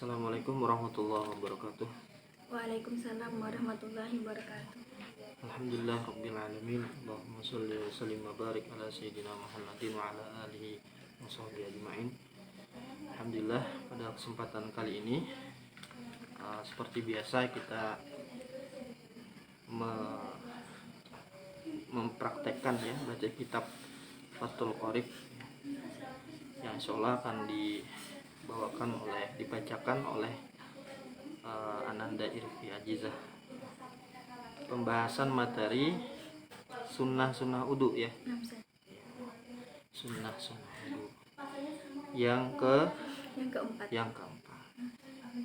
Assalamualaikum warahmatullahi wabarakatuh. Waalaikumsalam warahmatullahi wabarakatuh. Alhamdulillah rabbil alamin. Allahumma shalli wa sallim wa barik ala sayyidina Muhammadin wa ala alihi wa sahbihi ajma'in. Alhamdulillah, pada kesempatan kali ini seperti biasa kita mempraktekkan ya baca kitab Fathul Qorib yang insyaallah akan dibacakan oleh Ananda Irfi Ajizah. Pembahasan materi sunnah wudu ya. Sunnah wudu. Yang keempat.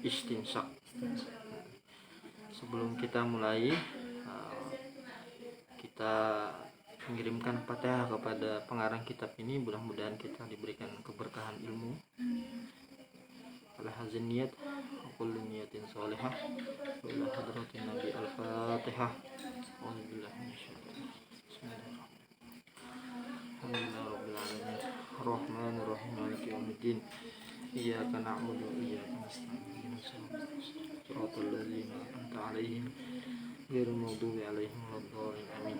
Istinsyak. Sebelum kita mulai, kita mengirimkan Fatihah kepada pengarang kitab ini. Mudah-mudahan kita diberikan keberkahan ilmu. Ala hazin niyat kullu niyatin shalihah wa ila hadratin nabi al-fatihah. Alhamdulillah rabbil alamin arrahmanir rahim maliki yaumiddin iyyaka na'budu wa iyyaka nasta'in shiratal ladzina an'amta 'alaihim ghairil maghdubi 'alaihim waladdallin amin.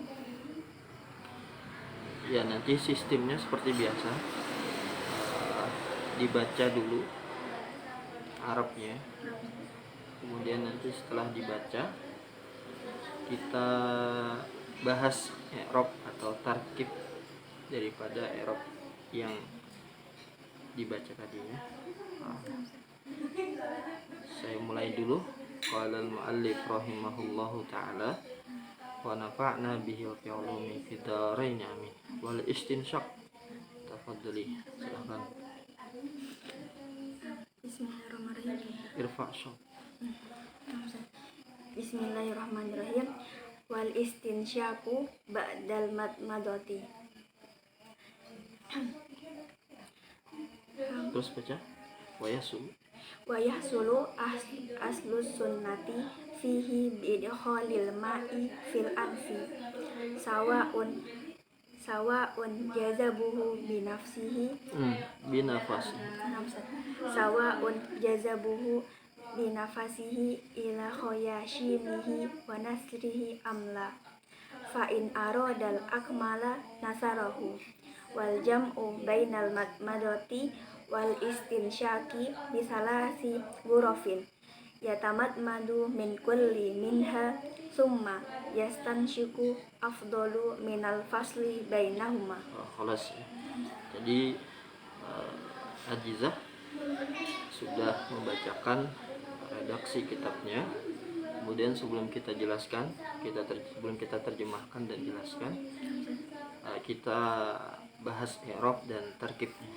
Ya, nanti sistemnya seperti biasa, dibaca dulu Arabnya, kemudian nanti setelah dibaca kita bahas i'rab atau tarkib daripada i'rab yang dibaca tadinya. Saya mulai dulu. Qala al-muallif rahimahullahu ta'ala wa nafa'na bihi wa fi ulumi fid dharain amin. Wal istinsyak, tafadhali, silakan. Bismillahirrahmanirrahim. Wal istinsyaku ba'dal madmadati. Terus baca wa yahsulu aslus sunnati fihi bidkhalil ma'i fil anfi sawa'un jazabuhu binafasihi ila khayashinihi wa nasrihi amla fa in aradal akmala nasarahu wal jam'u bainal madmadati wal istinsyaki bisalasi ghurafin yatamadmadu min kulli minha summa yastansyiku afdalu minal fasli bainahuma. Khalas. Jadi Ajizah sudah membacakan redaksi kitabnya. Kemudian sebelum kita terjemahkan dan jelaskan, kita bahas i'rab dan tarkibnya.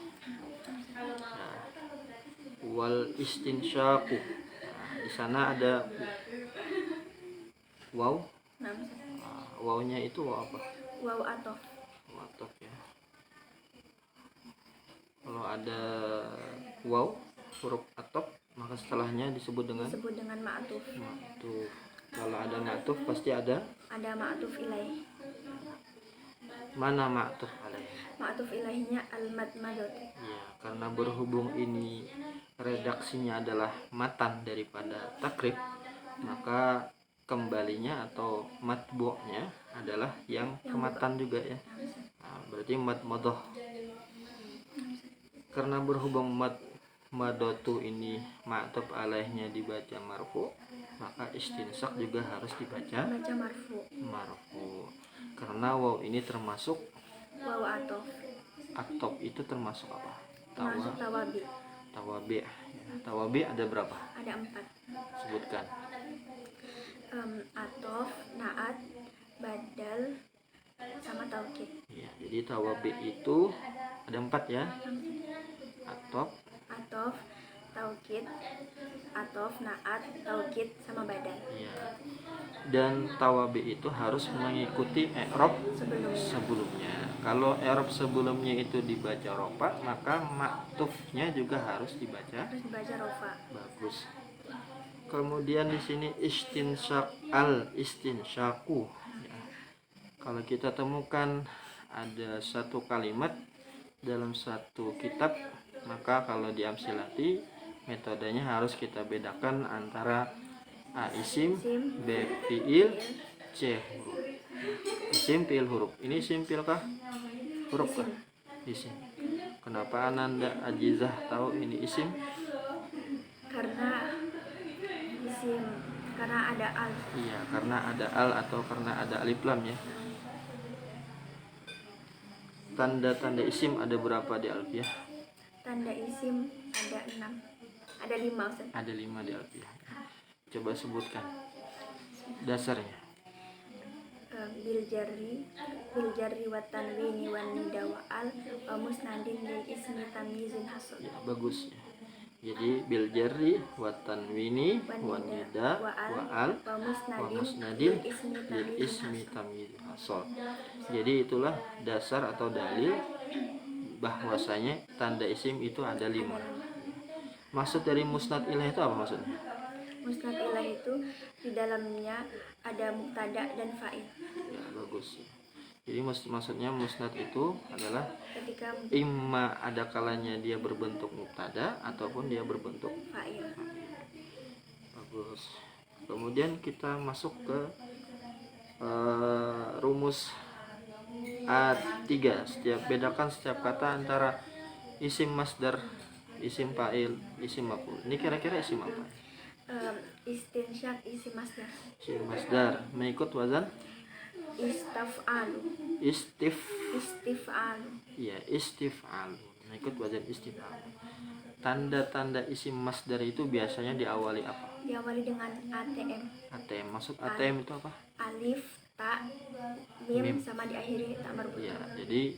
Wal istinsyaku. Di sana ada waw. Wawnya itu waw apa? Waw atof. Waw atof ya. Kalau ada waw huruf atof, maka setelahnya disebut dengan ma'tuf. Kalau ada ma'tuf pasti ada ma'tuf ilaih. Mana ma'tuf alaih? Ma'tuf ilaihnya al-madmadat. Ya, karena berhubung ini redaksinya adalah matan daripada takrib, maka kembalinya atau matbu'nya adalah yang kematan juga ya. Berarti madmadah. Karena berhubung madatu ini ma'tuf alaihnya dibaca marfu, maka istinsak juga harus dibaca marfu. Karena waw ini termasuk waw atof. Atof itu termasuk apa? Termasuk tawabi. Tawabi ada berapa? Ada 4. Sebutkan. Atof, naat, badal, sama taukid. Ya, jadi tawabi itu ada 4 ya. Atof, taukid, naat, taukid, sama badal. Ya. Dan tawabi itu harus mengikuti i'rab sebelumnya. Kalau i'rab sebelumnya itu dibaca rofa, maka ma'tufnya juga harus dibaca rofa. Bagus. Kemudian di sini istinsyaku. Ya. Kalau kita temukan ada satu kalimat dalam satu kitab, maka kalau di Amsilati Metodenya harus kita bedakan antara A isim, Isim. B fiil, C huruf. Isim, fiil, huruf. Ini isim, fiil kah? Huruf kah? Isim. Kenapa Ananda Ajizah tahu ini isim? Karena isim, karena ada al. Iya, karena ada al atau karena ada alif lam ya. Tanda-tanda isim ada berapa di alfiah? Tanda isim ada 6. Ada 5 Ustaz. Ada 5 di alfiah. Coba sebutkan dasarnya. Bil jarri wa tanwini wan nida wa al wa musnadin lil ismi tamyizun hasul. Ya, bagus ya. Jadi bil jarri wa tanwini wa nida wa al wa musnadin lil ismi tamyiz hasal. Jadi itulah dasar atau dalil bahwasanya tanda isim itu ada 5. Maksud dari musnad ilaih itu apa maksudnya? Musnad ilah itu di dalamnya ada mubtada dan fa'il. Ya, bagus. Jadi maksudnya musnad itu adalah Ketika imma ada kalanya dia berbentuk mubtada ataupun dia berbentuk fa'il. bagus. Kemudian kita masuk ke rumus A3. Bedakan setiap kata antara isim masdar, isim fa'il, isim maf'ul. Ini kira-kira isim apa? Istinsyak isim masdar. Isim masdar mengikut wazan Istaf'alu. Istif'alu. Ya, istif'al mengikut wazan istif'al. Tanda-tanda isim masdar itu biasanya diawali apa? Diawali dengan ATM. ATM. Maksud ATM itu apa? Alif, ta, mim, Mim. sama diakhiri tak marbut. Ya, jadi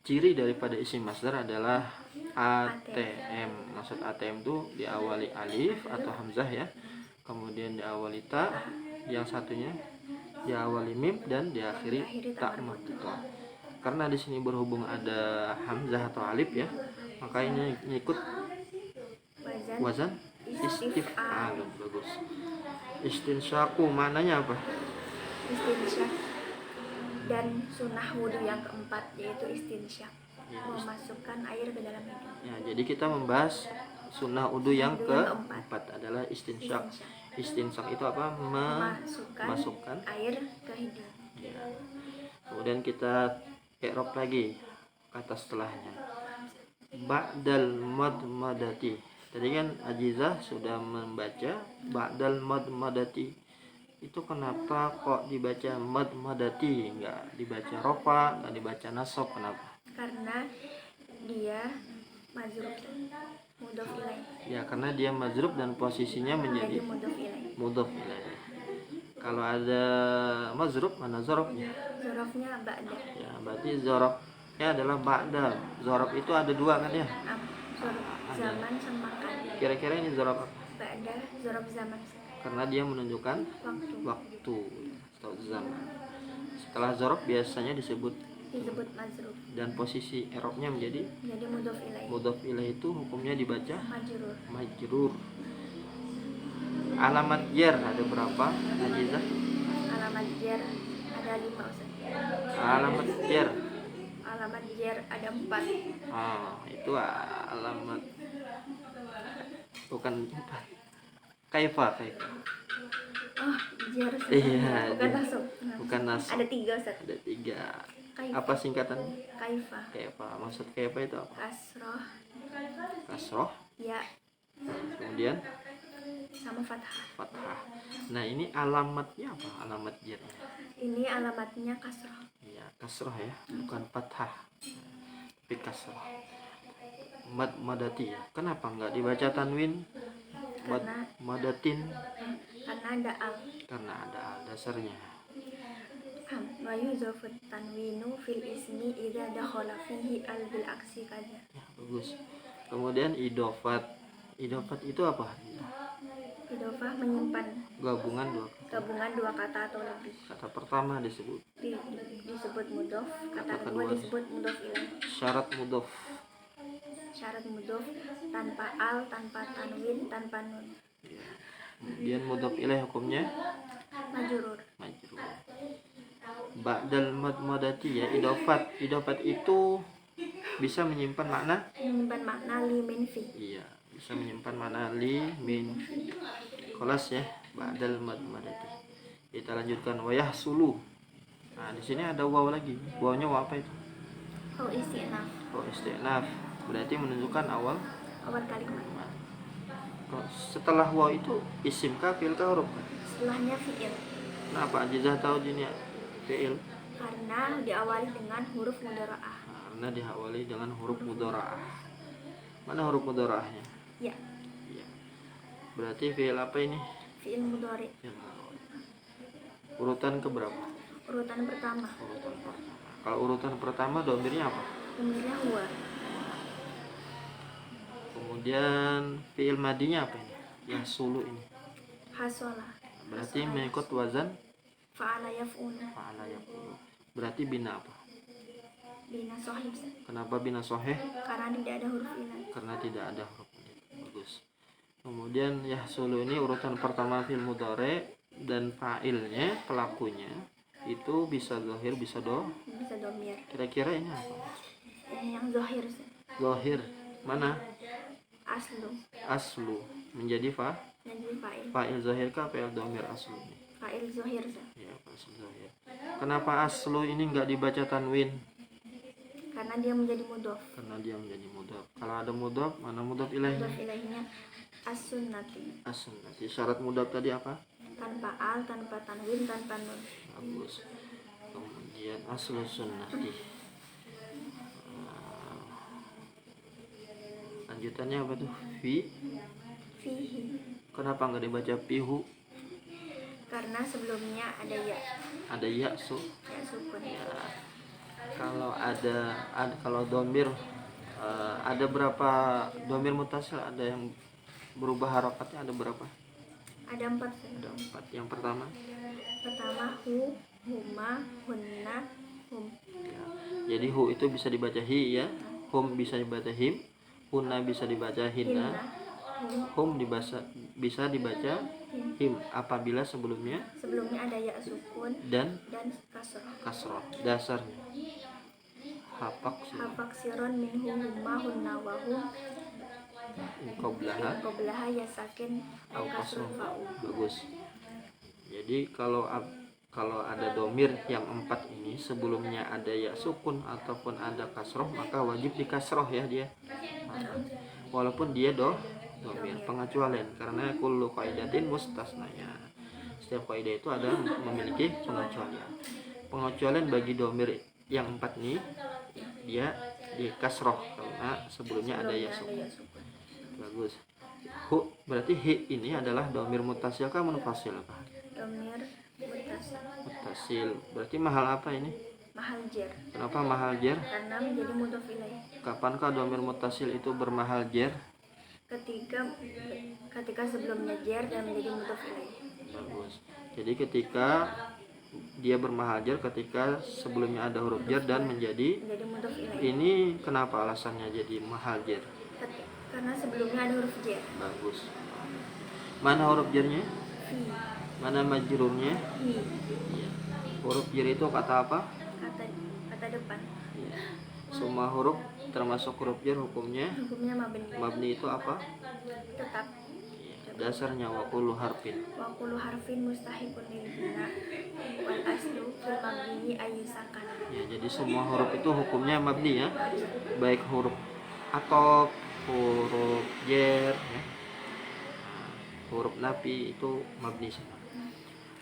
ciri daripada isim masdar adalah ATM. Maksud ATM itu diawali alif atau hamzah ya. Kemudian diawali ta, yang satunya diawali mim dan diakhiri tak marbutah. Karena di sini berhubung ada hamzah atau alif ya, makanya ngikut wazan istif'al. Bagus. Istinsyaku maknanya apa? Istinsyak dan sunnah wudhu yang keempat yaitu istinsyak, Ya, memasukkan air ke dalam hidung. Ya, jadi kita membahas sunnah wudu yang keempat adalah istinsyak. Istinsyak itu apa? Memasukkan air ke hidung. Ya. Kemudian kita i'rab lagi kata setelahnya. Ba'dal madmadati. Tadi kan Ajizah sudah membaca ba'dal madmadati. Itu kenapa kok dibaca madmadati, enggak dibaca rofa, enggak dibaca nasab, kenapa? Karena dia mazrub mudhof ilaih. Ya, karena dia mazrub dan posisinya menjadi mudhof ilaih. Kalau ada mazrub, mana zorobnya? Zorofnya ba'da. Ya, berarti zorobnya adalah ba'da. Zorob itu ada 2 kan ya? Zorof zaman sama kan. Kira-kira ini zorob apa? Ba'da, zorof zaman. Karena dia menunjukkan waktu atau zaman. Setelah zorob biasanya disebut mazrub. Dan posisi i'rabnya menjadi mudhof ilaih. Mudhof ilaih itu hukumnya dibaca majrur. Alamat jar ada berapa, Ajizah? Alamat jar ada 5 Ustaz. Alamat jar ada 4. Itu alamat bukan 4. Kaifa. Oh, jar. Iya, bukan nasab. Bukan nasab. Ada 3 Ustaz. Ada 3. Kaifa. Apa singkatan? Kaifa. Maksud kaifa itu apa? Kasroh. Ya. Kemudian sama fathah. Nah, ini alamatnya apa? Alamat jarnya. Ini alamatnya kasroh. Iya, kasroh ya, bukan fathah. Tapi kasroh. Madati ya. Kenapa enggak dibaca tanwin? Madatin. Karena ada al. Dasarnya. Wa yuzafut tanwinu fil ismi idza dakhala fihi al bil aksi kaza. Ya, bagus. Kemudian idofat itu apa? Idofah menyimpan gabungan 2 kata atau lebih. Kata pertama disebut mudhof, kata kedua disebut mudhof ilaih. Syarat mudhof tanpa al, tanpa tanwin, tanpa nun. Ya. Kemudian mudhof ilaih hukumnya majrur. Ba'dal madmadati ya, idofat itu bisa menyimpan makna li min fi. Iya, bisa menyimpan mana li min kolas ya ba'dal madmadati. Kita lanjutkan wayah sulu. Nah di sini ada waw lagi. Wawnya waw apa itu? Waw istinaf. Waw istinaf berarti menunjukkan awal Kalimat. Setelah waw itu isim kah fi'il kah huruf kah? Setelahnya fi'il. Kenapa Ajizah tahu ini fi'il? Karena diawali dengan huruf mudhara'ah. Karena diawali dengan huruf mudhara'ah. Mana huruf mudhara'ahnya? Ya. Ya. Berarti fi'il apa ini? Fi'il mudhari. Fi'il mudhari. Urutan keberapa? Urutan pertama. Urutan pertama. Kalau urutan pertama domirnya apa? Domirnya huwa. Kemudian fi'il madinya apa ini? Yang sulu ini. Hasola. Berarti mengikut wazan Fa'ala yaf'ulu. fa'ala yaqulu. Berarti bina apa? Bina sohib. Kenapa bina soheh? Karena tidak ada huruf ilan. Karena tidak ada huruf ilan. Bagus. Kemudian yahsulu ini urutan pertama fi'il mudhari dan fa'ilnya, pelakunya itu bisa zahir bisa Bisa domir. Kira-kira ini apa? Ini yang zohir. Zahir. Mana? Aslu. Aslu menjadi Jadi fa'il. fa'il zahir kah fa'il domir aslu ini? Fa'il zohir. Ya, fa'il zahir. Kenapa aslu ini enggak dibaca tanwin? Karena dia menjadi mudhof. Karena dia menjadi mudhaf. Kalau ada mudhaf, mana mudhaf ilaihnya? Mudhof ilaihinya as-sunnati. As-sunnati. Syarat mudhaf tadi apa? Tanpa al, tanpa tanwin, tanpa nun. Bagus. Kemudian aslu sunnati. Lanjutannya apa tuh? Fihi. Kenapa nggak dibaca pihu? Karena sebelumnya ada ya. Ada ya su. Ya sukun. Ya. Kalau kalau domir ada berapa domir mutasil? Ada yang berubah harokatnya ada berapa? Ada 4. Ada 4. Yang pertama? Pertama hu, huma, hunna, hum. Ya. Jadi hu itu bisa dibaca hi ya. Hum bisa dibaca him. Hunna bisa dibaca hinna. Hum bisa dibaca him apabila sebelumnya ada ya sukun dan kasroh. kasroh. Dasarnya hapak Siron minhu huma hunna wa hum qablaha ya sakin au kasroh fa'u. Bagus. Jadi kalau ada domir yang 4 ini sebelumnya ada ya sukun ataupun ada kasroh maka wajib dikasroh ya dia. Walaupun dia domir pengecualian karena kullu qaidatin mustasnaya. Setiap kaidah itu ada memiliki pengecualian. Pengecualian bagi domir yang 4 ini dia di kasroh karena sebelumnya ada ya sukun. Bagus. Hu berarti hi ini adalah domir mutasil kah munfasil kah? Domir mutasil. Mutasil. Berarti mahal apa ini? Mahal jar. Kenapa mahal jar? Karena menjadi mudhof ilaih. Kapankah domir mutasil itu bermahal jar? Ketika sebelumnya jar dan menjadi mudhof ilaih. Bagus. Jadi ketika dia bermahal jar ketika sebelumnya ada huruf jar dan menjadi mudhof ilaih. Ini kenapa alasannya jadi mahal jar? Karena sebelumnya ada huruf jar. Bagus. Mana huruf jarnya? Fi. Mana majrurnya? Hi. Ya. Huruf jar itu kata apa? Kata depan. Ya. Semua huruf termasuk huruf jar hukumnya mabni. Mabni itu apa? Tetap. Ya. Dasarnya wa kullu harfin. Wa kullu harfin mustahiqun lil bina wal aslu fil mabni ayyusakana. Ya, jadi semua huruf itu hukumnya mabni ya. Baik huruf atop, huruf jar ya. Huruf nafi itu mabni semua.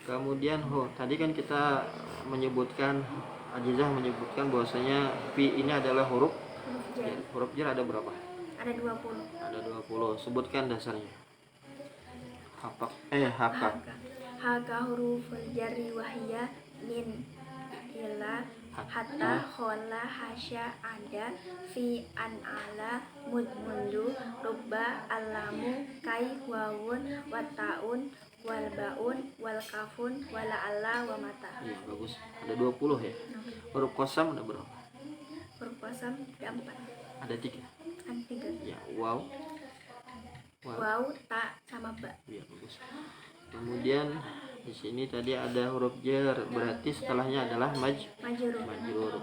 Kemudian tadi kan kita menyebutkan Ajizah menyebutkan bahwasanya fi ini adalah huruf jar. Huruf jar ada berapa? Ada 20. Ada 20. Sebutkan dasarnya. Haka huruful jarri wahya min ila hatta khola hasya ada fi an ala mundu rubba alamu kai wawun wataun wal baun wal kafun wala alla wa mata. Iya, bagus. Ada 20 ya. Huruf qasam ada berapa? Huruf qasam ada 4. Ada 3. Ada 3. Ya, waw, ta sama ba. Iya, bagus. Kemudian di sini tadi ada huruf jar, berarti setelahnya adalah majrur.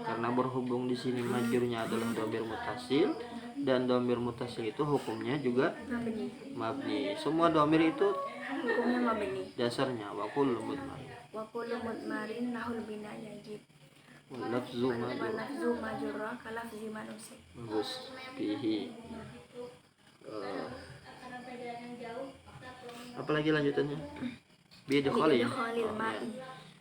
Karena berhubung di sini majrurnya adalah dhamir mutasil, Dan domir mutasil itu hukumnya juga mabni. mabni. Semua domir itu Hukumnya mabni. dasarnya wa kullu mudmarin. Wa kullu mudmarin lahul bina yajib. Lafzu Wa majrur. lafzu majrura kalafzi manusik. Bagus. Fihi. Apalagi lanjutannya? Bidkhali ya. Bidkhalil ma'i.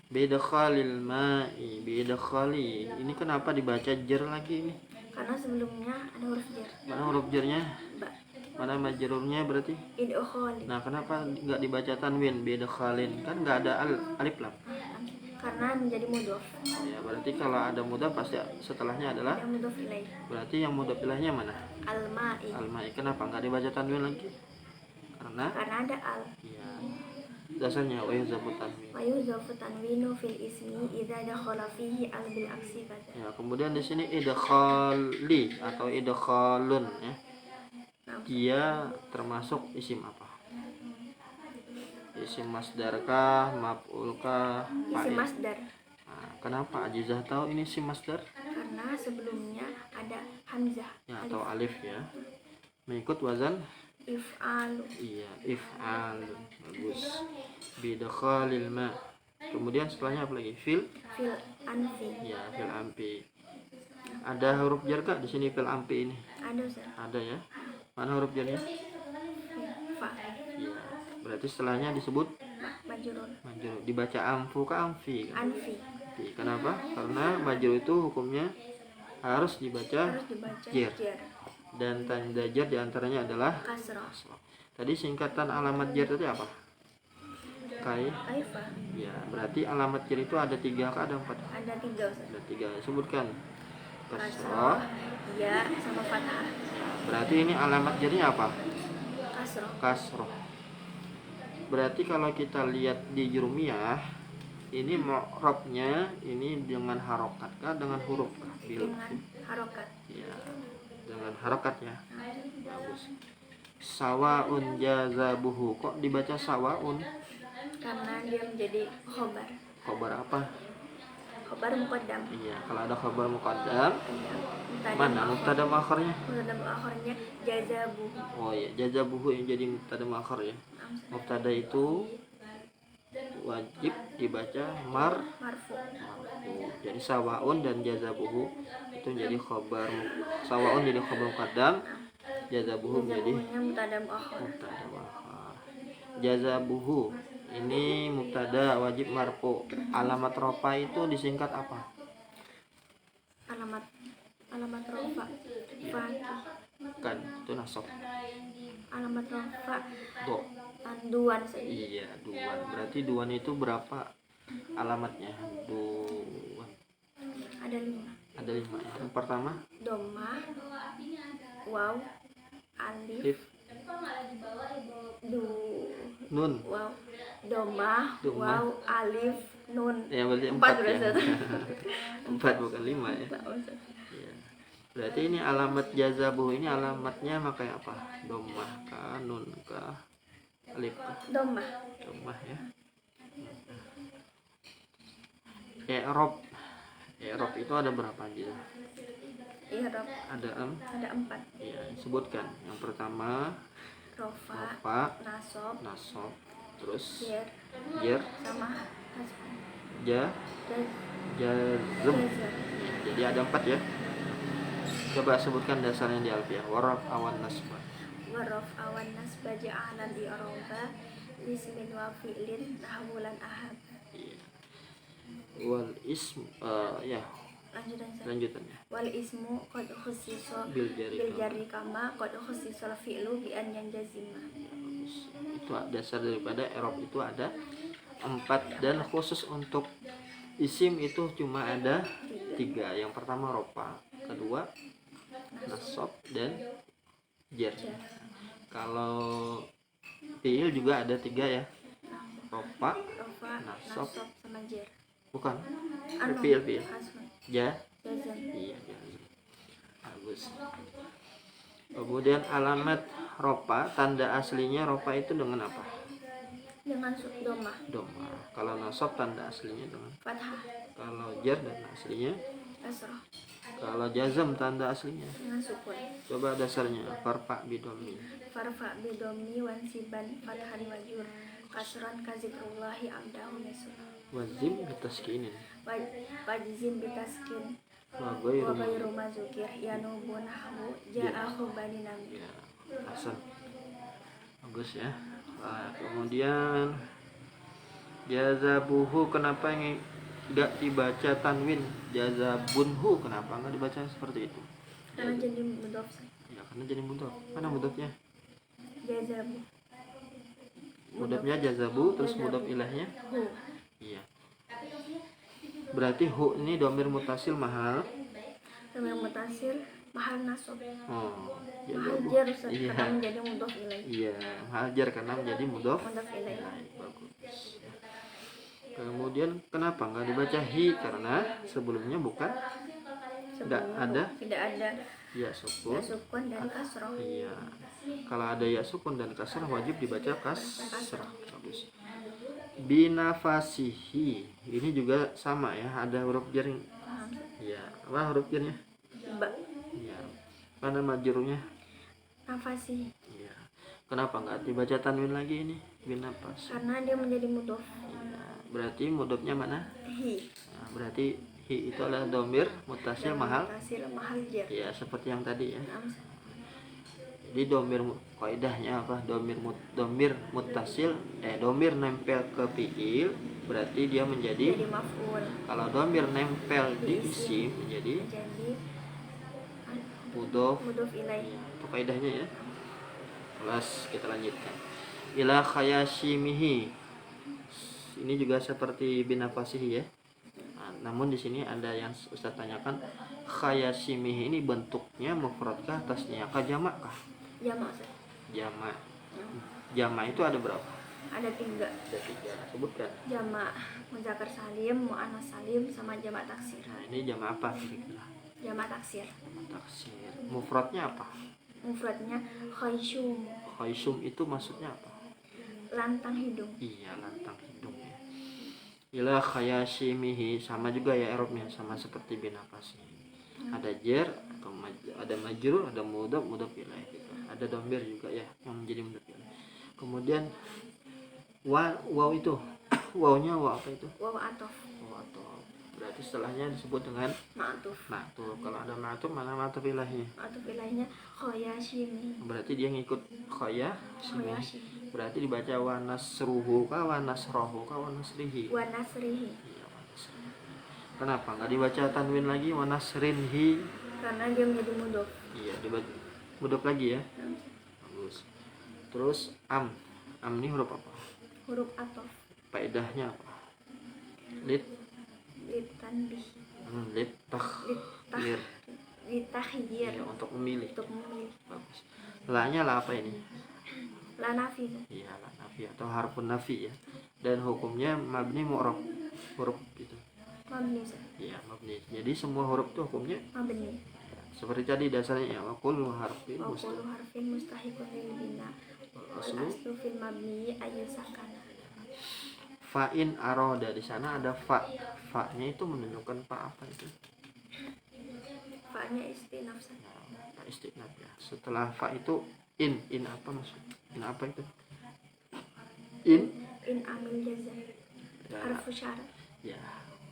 Bidkhalil ma'i. Bidkhali. Ini kenapa dibaca jer lagi ini? Karena sebelumnya ada huruf jar. Mana huruf jernya? Ba. Mana majrurnya berarti? Idkhali. Nah, kenapa nggak dibaca tanwin? Bidkhalin. Kan nggak ada alif lam. Karena menjadi mudhof. Ya, berarti kalau ada mudhaf pasti setelahnya adalah, Yang mudhof ilaih. berarti yang mudhaf ilahnya mana? Al-ma'i. Al-ma'i. Kenapa nggak dibaca tanwin lagi? Karena Karena ada al. ya dasarnya wa yuzabu tanwin. Wa yuzafu tanwinu fil ismi idza dakhala fihi al bil aksi kata. Ya, kemudian di sini idkhali atau idkhalun ya. Dia termasuk isim apa? Isim masdar kah, maf'ul kah, Isim fa'il? masdar. Nah, kenapa Ajizah tahu ini isim masdar? Karena sebelumnya ada hamzah. Ya, atau alif ya. Mengikut wazan. If'alu. Iya, if'alun. Bagus. Bidkhalil ma. Kemudian setelahnya apa lagi? Fil. Fil anfi. Ya, fil ampi. Ada huruf jar kah di sini fil ampi ini? Ada Ustaz. Ada ya. Mana huruf jarnya? Fa. Iya. Berarti setelahnya disebut Majrur. majrur. Dibaca amfu ke amfi kan? Anfi. Amfi. Kenapa? Karena majrur itu hukumnya harus dibaca Harus dibaca jar. jar. Dan tanda jar diantaranya adalah Kasrah. tadi singkatan alamat jar itu apa? Kaifa. Ya, berarti alamat jar itu ada 3 kah ada 4? Ada 3 Ustaz. Ada 3. Sebutkan. Kasrah, Kasrah. ya sama fathah. Berarti ini alamat jarnya apa? Kasrah. Kasroh. Berarti kalau kita lihat di jurumiyah, ini mu'rabnya ini dengan harokat kah dengan huruf kah? Dengan harokat. Ya, dengan harokat ya. Bagus. Sawaun jazabuhu. Kok dibaca sawaun? Karena dia menjadi khobar. Khobar apa? Khobar muqaddam. Iya, kalau ada khobar muqaddam, Mubtada mana muakhar. mubtada muakhirnya? Mubtada muakhirnya jazabu. Oh iya, jazabuhu yang jadi mubtada muakhir ya. Mubtada itu wajib dibaca Marfu. jadi sawaun dan jazabuhu itu jadi khabar. Sawaun jadi khabar muqaddam, jazabuhu menjadi Jazabuhnya mubtada muakhir. mubtada muakhir. Jazabuhu ini mubtada wajib marfu. Alamat rofa itu disingkat apa? Alamat rofa. Fa. Kan itu nasab. Alamat rofa. Do. Anduan saja. Iya, duan. Berarti duan itu berapa alamatnya? Duan. Ada 5. Ada 5 ya. Yang pertama, Doma, waw, alif, alif, nun. waw, doma, Doma. waw, alif, nun. Ya berarti 4 Empat ya. berarti. 4 bukan 5 ya. Iya. Berarti ini alamat jazabuh ini alamatnya pakai apa? Domah kah, nun kah, alif kah? Doma, Domah ya. I'rab. I'rab itu ada berapa aja? i'rab Ada ada 4. ya, sebutkan. Yang pertama Rofa, apa? nasob, Nasab, terus jer, jer, sama hasbun. ja, jazm. Jazar. Jadi ada 4 ya. Coba sebutkan dasarnya di alfiah. Waraf awan nasba. Warof awan nasba ja'alan i'roba lismin wa fi'lin tahawulan ahab. Iya. Wal ism ya, lanjutannya. Wal ismu qad khussisa Bil jari. bil jarri kama qad khussisa fi'lu bi an yanjazima. Itu dasar daripada i'rab itu ada 4 dan khusus untuk isim itu cuma ada 3. Yang pertama rofa, kedua nasab dan jar. Kalau fi'il juga ada 3 ya. Rofa, Rofa, nasab. nasab sama jer. bukan Anu, fi'il hasbun, ja. jazam. Iya, bagus. Kemudian alamat rofa, tanda aslinya rofa itu dengan apa? Dengan doma, Doma. Kalau nasab tanda aslinya dengan, fathah, kalau jar dan aslinya kasrah. Kalau jazam tanda aslinya. dengan sukun. Coba dasarnya. Farfa bidommi. Farfa bidomi wansiban fathan wajur kasran kazikrullahi amdahu yasul. Wazim bitaskinin. Wajizim bitaskin Wa wa ghairu ghairu mazukir yanubunahu ja'ahu bani nami. ya. Hasan. Bagus ya. Nah, kemudian jazabuhu, kenapa yang tidak dibaca tanwin? Jazabunhu, kenapa nggak dibaca seperti itu? Karena jadi mudhof. Ya karena jadi mudhof. Mana mudhofnya? Jazabu Mudhofnya jazabu, terus mudhof ilahnya. hu. Iya. Berarti hu ini domir mutasil mahal. Dhamir mutasil mahal nasab. Oh, Mahal jazabu. jar Ustaz, Iya. karena menjadi mudhof ilaih. Iya, mahal jar karena menjadi mudhof. Mudhof ilaih. Bagus. Kemudian kenapa nggak dibaca hi? Karena sebelumnya bukan tidak ada Tidak ada ya sukun. sukun dan kasroh. Iya. Kalau ada ya sukun dan kasrah wajib dibaca kasrah. Bagus. Binafasihi. Ini juga sama ya, ada huruf jar. Ya, apa huruf jarnya? Ba Ya. Mana majrurnya? nafasi Ya. Kenapa nggak dibaca tanwin lagi ini? Binafas. karena dia menjadi mudhof. Ya. Berarti mudhofnya mana? Hi. Nah, berarti hi itu adalah domir mutasil mahal. Mutasil mahal jar. Ya, seperti yang tadi ya. Naam. Jadi domir kaidahnya apa? Domir mutasil domir nempel ke fiil berarti dia menjadi, Jadi maf'ul. kalau domir nempel di isim menjadi Jadi mudhof. mudhof ilaih. Itu kaidahnya ya. Kelas kita lanjutkan. Ila khayashimihi. Ini juga seperti binafasihi ya. Nah, namun di sini ada yang Ustaz tanyakan, khayashimihi ini bentuknya mufradkah, tasniyakah, jamakkah? Jamak Ustaz. Jamak. Jamak itu ada berapa? Ada 3. Ada 3. Sebutkan. Jamak muzakkar salim, muannas salim, sama jamak taksir. Nah, ini jamak apa kira-kira? Jamak taksir. Jamak taksir. Mufradnya apa? Mufradnya khayshum, Khaisum itu maksudnya apa? lantang hidung. Iya, lantang hidung ya. Ila khayashimihi, sama juga ya i'rabnya, sama seperti binafasi. Ada jar atau ada majrur, ada mudhaf, mudhaf ilaih gitu. Ada domir juga ya yang menjadi mudhaf ilaih. Kemudian waw itu wawnya waw apa itu? Waw atof, Waw atau berarti setelahnya disebut dengan ma'tuf. ma'tuf. Kalau ada ma'tuf, mana ma'tuf ilahnya? Ma'tuf ilaihnya khoyashimi. Berarti dia ngikut khoya. Khoyashimi. Berarti dibaca wa nasruhu ka wa nasrahu ka wa nasrihi. Wa nasrihi. Iya, wa nasrihi. Kenapa nggak dibaca tanwin lagi wa nasrinhi? Karena dia menjadi mudhof. Iya, dibaca mudhof lagi ya. Bagus. Terus am ini huruf apa? Huruf atof. Faedahnya apa? Lit Litanbih. lit takhir. Litakhir. Iya, untuk memilih. Untuk memilih. Bagus. La-nya lah apa ini? La nafi. Iya, la nafi atau harfun nafi ya. Dan hukumnya mabni mu'rab. Huruf itu. Mabni Ustaz. Iya, mabni. Jadi semua huruf itu hukumnya Mabni. seperti tadi dasarnya ya, wa kullu harfin Wa mustaqim. kullu harfin mustahiqun lil bina. Wal Aslu aslu fil mabni ayyusakana. fa'in aroda, di sana ada fa. Fa-nya itu menunjukkan fa apa itu? Fa-nya istinaf Ustaz. Fa istinaf ya. Setelah fa itu in apa maksudnya? In apa itu? In In amil jazam. ya, Harfu syarat. ya.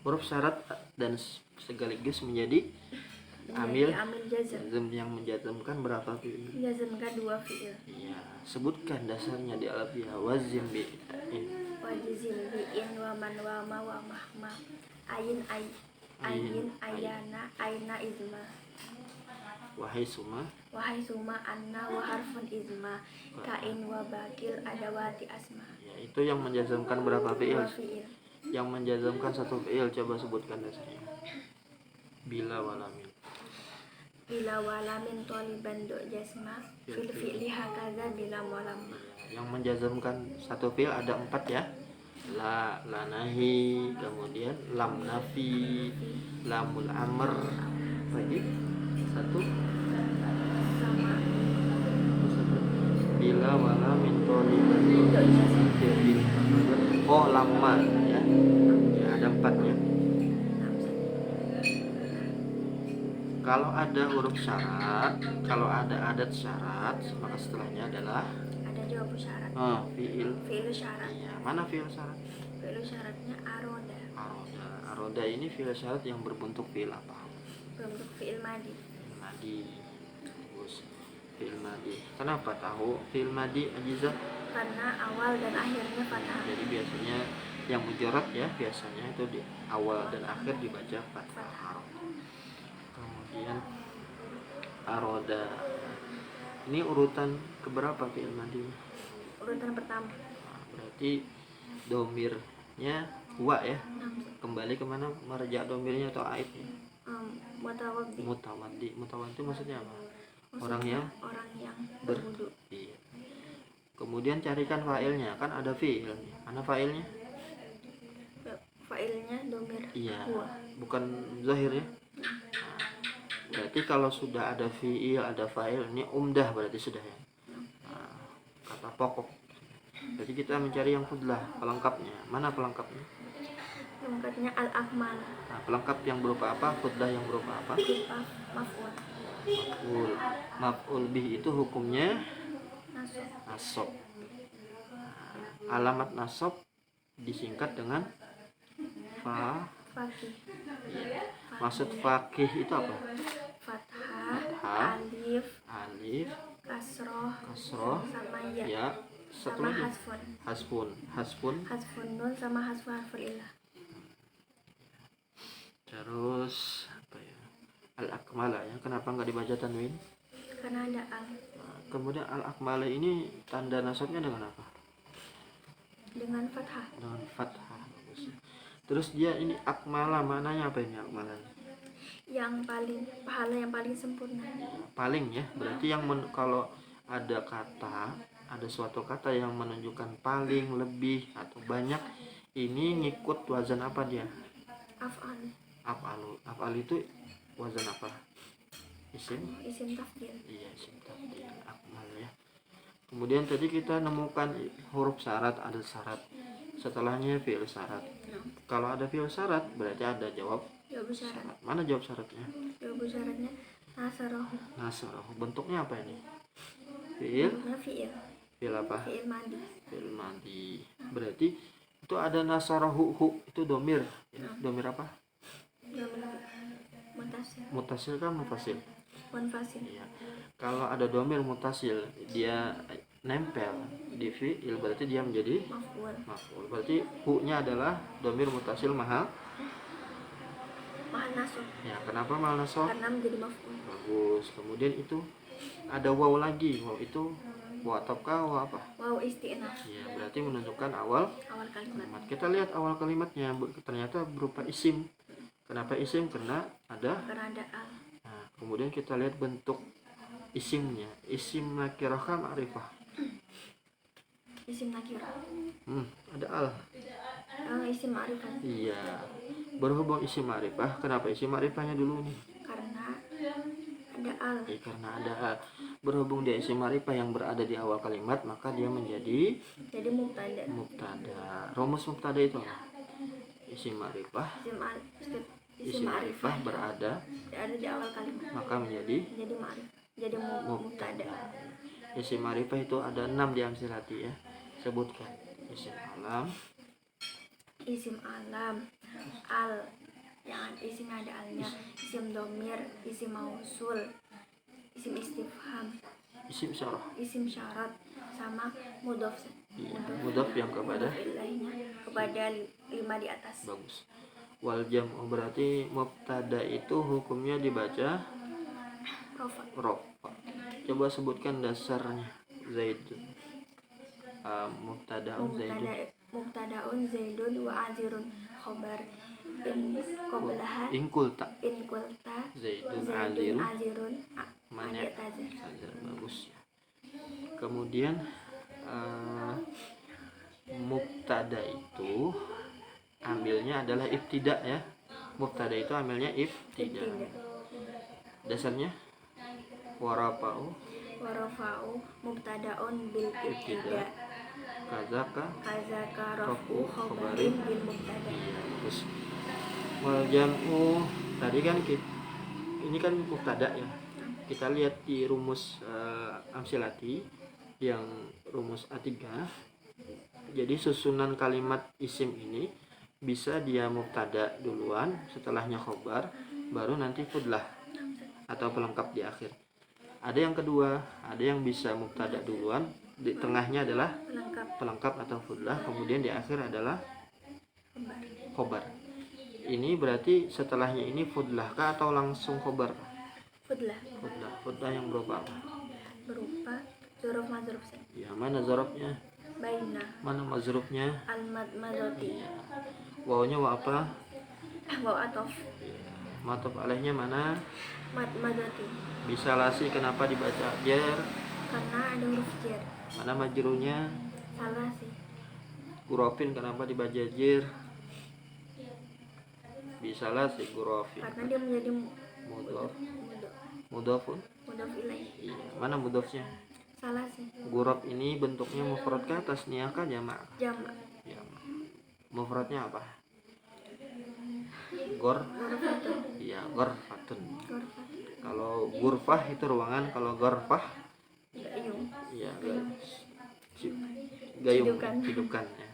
Huruf syarat dan sekaligus menjadi amil Menjadi amil jazam. jazm yang menjazmkan berapa fi'il? Jazamkan 2 fi'il. Iya, sebutkan dasarnya di alfiah wazim bi in. Wajizim bi'in wa man wa ma wa mahma. Ayin ayana aina izma. Wahai suma Wahai suma anna wa harfun izma. Kain wa bakil adawati asma. ya, itu yang menjazmkan berapa fi'il? 2 fi'il. Yang menjazmkan satu fi'il, coba sebutkan dasarnya. Bila walamin. Bila walamin toliban do jasma. Fil fi'li hakaza bila walamma. Yang menjazmkan satu fi'il ada 4 ya. La nahi, kemudian lam nafi, lamul amr. Lagi satu Sama bila walamin toliban do jasma fil fi'li hakaza. Oh, lama ya. Ya, ada 4 ya. Kalau ada huruf syarat, kalau ada adat syarat, maka setelahnya adalah ada jawab syarat. Fiil. Fiil syarat. Iya, mana fiil syarat? Fiil syaratnya aroda. Aroda. Aroda ini fiil syarat yang berbentuk fiil apa? Berbentuk fiil madi. Fiil madi. Bagus. Fiil madi. Kenapa tahu fiil madi, Ajizah? Karena awal dan akhirnya fathah. Jadi biasanya yang mujarad ya, biasanya itu di awal dan akhir dibaca fathah. Kemudian aroda. Ini urutan keberapa fiil madi? Urutan pertama. Nah, berarti domirnya huwa ya. Kembali kemana merja domirnya atau aibnya? Mutawaddi. Mutawaddi maksudnya apa? Maksudnya orang yang berwudu. Iya. Kemudian carikan failnya, kan ada fiil nih. Mana failnya? Failnya domir. Iya. Huwa. Bukan zahir ya. Nah, berarti kalau sudah ada fiil, ada fail, ini umdah berarti sudah ya. Nah, kata pokok. Jadi kita mencari yang fudlah, pelengkapnya. Mana pelengkapnya? Pelengkapnya al-akmal. Nah, pelengkap yang berupa apa? Fudlah yang berupa apa? Maf'ul. Maf'ul. Maf'ul bih itu hukumnya nasab. Nah, alamat nasab disingkat dengan Fakih. Ya. Maksud fakih itu apa? Fathah, alif, kasroh, sama ya. Ya. Satu Sama lagi. Hasfun. Hasfun nun sama hasfun harful ilah. Terus apa ya? Al-akmala ya. Kenapa nggak dibaca tanwin? Karena ada al. Nah, kemudian al-akmala ini tanda nasabnya dengan apa? Dengan fathah. Dengan fathah. Bagus. Terus dia ini akmala, maknanya apa ini akmala? Pahala yang paling sempurna. Paling ya, berarti yang kalau ada kata, ada suatu kata yang menunjukkan paling, lebih atau banyak, ini ngikut wazan apa dia? Af'al itu wazan apa? Isim tafdil. Iya, isim tafdil, akmal ya. Kemudian tadi kita nemukan huruf syarat, ada syarat. Setelahnya fi'il syarat. Kalau ada fi'il syarat berarti ada jawab syarat. Mana jawab syaratnya? Jawab syaratnya nasarahu. Bentuknya apa ini? Fi'il apa? Fi'il madi. Fi'il madi. Berarti itu ada nasarahu, itu domir. Domir apa? Mutasil kan munfasil? Munfasil. Iya. Kalau ada domir mutasil, dia nempel di fi'il, berarti dia menjadi maf'ul. Berarti hu-nya adalah domir mutasil mahal nasab. Ya, kenapa mahal nasab? Karena menjadi maf'ul. Bagus. Kemudian itu ada waw lagi. Waw itu waw ataukah waw apa? Waw isti'naf. Ya, berarti menunjukkan awal kalimat. Kita lihat awal kalimatnya, ternyata berupa isim. Kenapa isim? Karena ada al. Nah, kemudian kita lihat bentuk isimnya. Isim nakirah kah ma'rifah? Isim nakirah. Ada al. Isim ma'rifah. Iya. Berhubung isim ma'rifah, kenapa isim ma'rifahnya dulu nih? Karena ada al. Karena ada al. Berhubung dia isim ma'rifah yang berada di awal kalimat, maka dia menjadi mubtada. Rumus mubtada itu apa? Isim ma'rifah. Isim ma'rifah berada di awal kalimat, maka menjadi mubtada. Isim ma'rifah itu ada 6 di amsilati ya. Sebutkan. Isim alam, al, yang isim ada alnya, isim domir, isim mausul, isim istifham, isim syarat, sama mudhof. Mudhof yang kepada kepada 5 di atas. Bagus. Wal jam'u berarti mubtada itu hukumnya dibaca rofa. Coba sebutkan dasarnya. Zaidun. Mubtadaun zaidun wa azirun khobar in kulta zaidun azirun azir. Bagus. Kemudian mubtada itu ambilnya adalah ibtida ya. Mubtada itu ambilnya ibtida. Dasarnya warafa'u mubtadaun bil ibtida. Kazaka rafu khabarin bil mubtada. Terus wal jam'u tadi kan ini kan mubtada ya. Kita lihat di rumus amsilati yang rumus A3. Jadi susunan kalimat isim ini bisa dia mubtada duluan, setelahnya khobar, baru nanti fudlah atau pelengkap di akhir. Ada yang kedua, ada yang bisa mubtada duluan, di tengahnya adalah pelengkap atau fudlah, kemudian di akhir adalah khobar. Ini berarti setelahnya ini fudlah kah atau langsung khobar? Fudlah yang berupa apa? Berupa zorof mazruf. Ya, mana zorofnya? Baina. Mana mazrufnya? Al-madmadoti. Wawnya wa apa? Waw atof. Ya. Matof alaihnya mana? Madmadoti. Bisa lasi kenapa dibaca jar? Karena ada huruf jar. Mana majrunya? Salah sih. Gurofin kenapa dibaca jir? Bisa lasi gurofin. Karena dia menjadi Mudhof. Mudhofun? mudhof ilaih. Iya. Mana mudhofnya? Salah sih. Gurof ini bentuknya mufrad ke atas nih kan jamak. Jamak. Ya. Mufradnya apa? Gor. Ghurfatun. Iya, gorfatun. Ghurfat. Kalau gurfah itu ruangan, kalau gorfah Gayung. iya gayung Cidukan. cidukan ya.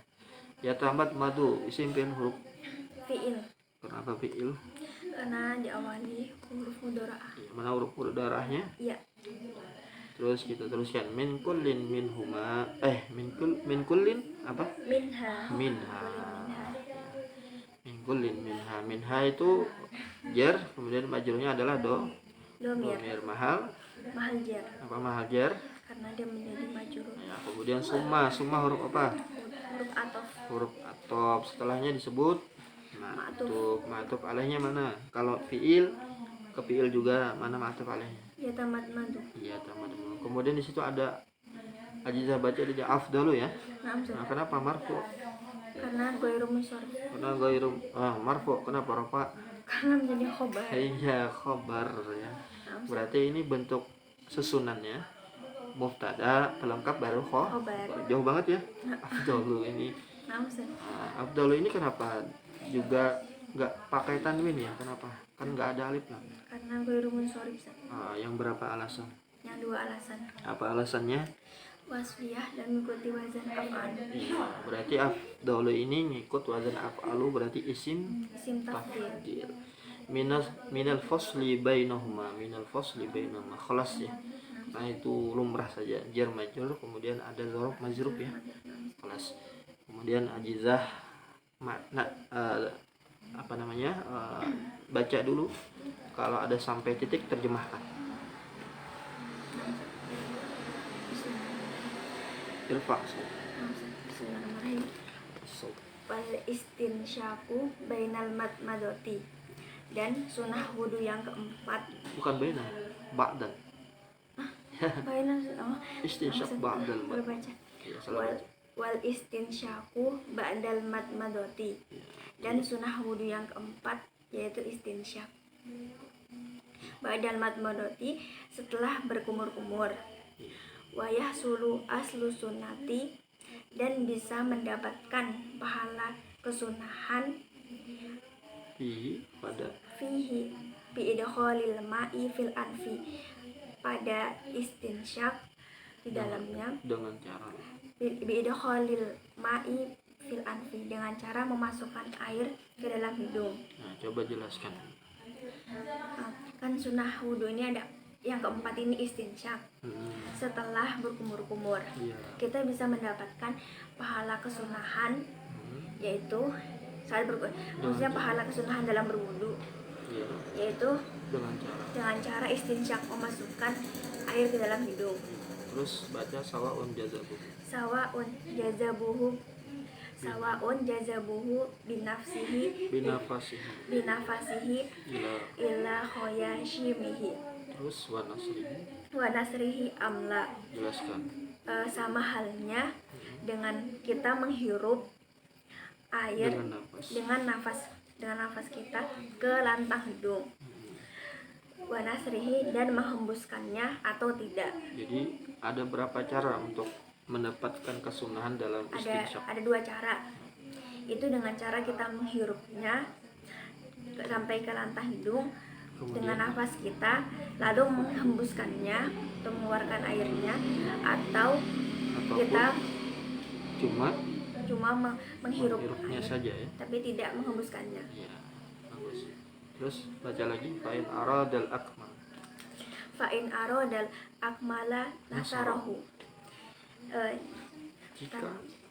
Ya tamat madu isim fi'il huruf. Fi'il. Kenapa fi'il? Karena diawali huruf mudharaah. Ya, mana huruf darahnya? Iya. Terus kita teruskan min kullin min huma min kullin apa? Minha. Minha. Minha. Min kullin minha itu jar, kemudian majrurnya adalah Domir. domir mahal. Mahal jar. Apa mahal jar? Karena dia menjadi majrur. Ya, kemudian summa huruf apa? Huruf atof. Huruf atop, setelahnya disebut ma'tuf alaihnya mana? Kalau fi'il ke fi'il juga mana ma'tuf alaihnya? Ya tamat madu. Iya, tamat. Kemudian di situ ada ajizah baca di afdalu ya. Nah, kenapa marfu? Karena ghairu munsharif. Karena ghairu marfu, kenapa rafa? Karena menjadi khobar. Iya, khobar ya. Berarti ini bentuk susunannya mubtada, pelengkap baru khobar. Jauh banget ya. Afdalu ini. Afdalu ini kenapa juga nggak pakai tanwin ya? Kenapa? Kan nggak ada alif lah. Karena ghairu munsharif. Yang berapa alasan? Yang dua alasan. Apa alasannya? Wasfiyah dan mengikuti wazan af'al. Iya, berarti afdalu ini ngikut wazan af'alu, berarti isim tafdil. Minal fasli bainahuma, khalas ya. Nah itu lumrah saja, jar majrur, kemudian ada dzaraf majruf ya. Khalas. Kemudian ajizah makna baca dulu, kalau ada sampai titik terjemahkan. Irfa. Bismillahirrahmanirrahim. Wal istinsyaku bainal madmadoti, dan sunnah wudu yang keempat. Bukan baina, ba'dal. Bainal Istinsyak ba'dal mad. berbaca. Ya, salah baca. Wal istinsyaku ba'dal madmadoti, dan sunnah wudu yang keempat yaitu istinsyak ba'dal madmadoti, setelah berkumur-kumur. Wayah sulu aslu sunnati, dan bisa mendapatkan pahala kesunahan fihi biidkhalil ma'i fil anfi, pada istinsyak di dalamnya, dengan cara biidkhalil ma'i fil anfi, dengan cara memasukkan air ke dalam hidung. Nah, coba jelaskan. Kan sunnah wudhu ini ada yang keempat ini istinsyak. Setelah berkumur-kumur, kita bisa mendapatkan pahala kesunahan, yaitu saat maksudnya pahala kesunahan dalam berwudu, yaitu dengan cara istinsyak, memasukkan air ke dalam hidung. Terus baca sawaun jazabuhu. Sawaun jazabuhu binafasihi ila khoyashimihi. Terus wa nasrihi amla. Jelaskan. Sama halnya dengan kita menghirup air dengan nafas kita ke lantang hidung. Wa nasrihi, dan menghembuskannya atau tidak. Jadi ada berapa cara untuk mendapatkan kesunahan dalam istinsyak? Ada dua cara. Itu dengan cara kita menghirupnya sampai ke lantang hidung, dengan nafas kita, lalu menghembuskannya atau mengeluarkan airnya, atau kita cuma menghirup menghirupnya air, saja ya. tapi tidak menghembuskannya. Ya, bagus. Terus baca lagi fa'in aradal akmal. Fa'in aradal akmala nasarahu.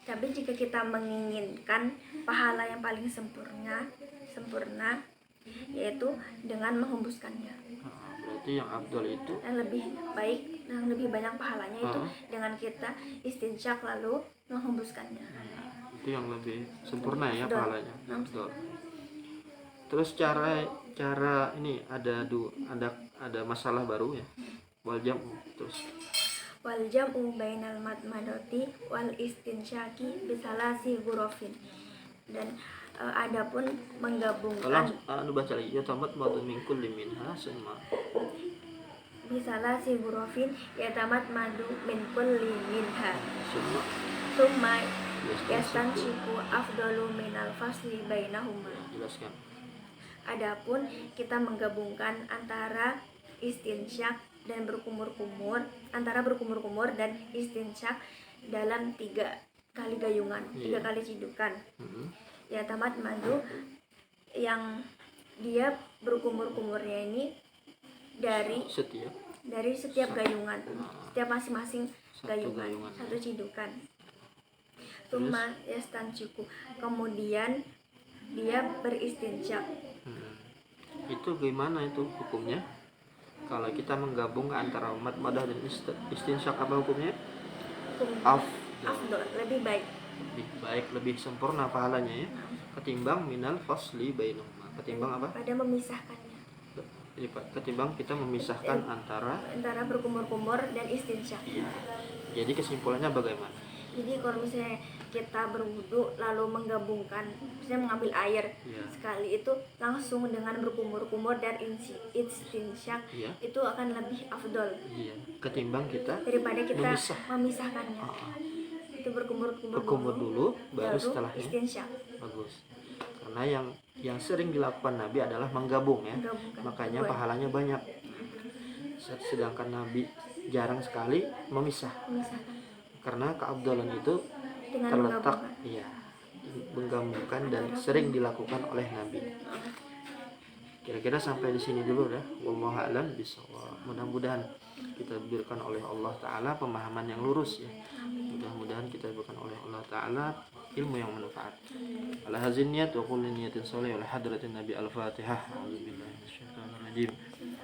Tapi jika kita menginginkan pahala yang paling sempurna, yaitu dengan menghembuskannya. Berarti yang afdal itu yang lebih baik, yang lebih banyak pahalanya itu dengan kita istinsyak lalu menghembuskannya. Itu yang lebih sempurna ya pahalanya. Afdal. Terus cara ini ada masalah baru ya. Wal jam'u terus. Wal jam'u bainal madmadati wal istinsyaki bisalasi hurufin. Dan adapun menggabungkan baca lagi ya tamat madu min kulli minha summa bisalasi hurufin ya tamat madu min kulli minha summa yastansyiku afdalu minal fasli bainahuma. Jelaskan. Adapun kita menggabungkan antara istinsyak dan berkumur-kumur, dan istinsyak dalam 3 kali gayungan, 3 kali cidukan. Ya tamat madu yang dia berkumur-kumurnya ini dari setiap gayungan, setiap masing-masing gayungan, satu cidukan. Summa yastansyiku, kemudian dia beristinsyak. Itu gimana itu hukumnya? Kalau kita menggabung antara madmadah dan istinsyak, apa hukumnya? Afdol, lebih baik, lebih sempurna pahalanya ya, ketimbang minal fasli bainahuma. Ketimbang apa? Pada memisahkannya. Ketimbang kita memisahkan antara berkumur-kumur dan istinsyak. Iya. Jadi kesimpulannya bagaimana? Jadi kalau misalnya kita berwudu lalu menggabungkan, misalnya mengambil air sekali itu langsung dengan berkumur-kumur dan istinsyak, itu akan lebih afdol. Ketimbang kita daripada kita memisahkannya. Itu berkumur dulu baru setelahnya istinsyak. Bagus. Karena yang sering dilakukan Nabi adalah menggabung ya. Makanya pahalanya banyak. Sedangkan Nabi jarang sekali memisahkan. Karena keabdalan itu terletak menggabungkan dan sering dilakukan oleh Nabi. Kira-kira sampai di sini dulu ya. Wallahu a'lam bishawab. Mudah-mudahan kita diberikan oleh Allah Ta'ala pemahaman yang lurus ya. Mudah-mudahan kita diberikan oleh Allah Ta'ala ilmu yang manfaat. Ala hazin niyat wa kulli niyatin sholih ala hadratin Nabi Al-Fatihah. A'udzubillahi minasyaitonir rajim.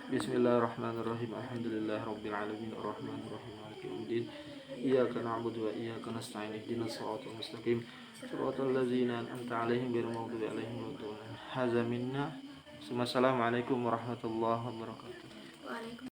Bismillahirrahmanirrahim. Alhamdulillahirabbil alamin arrahmanir rahim maliki yaumiddin. Iyyaka na'budu wa iyyaka nasta'in ihdinas siratal mustaqim siratal ladzina an'amta 'alaihim ghairil maghdubi 'alaihim waladdallin. Hadza minna. Assalamualaikum warahmatullahi wabarakatuh.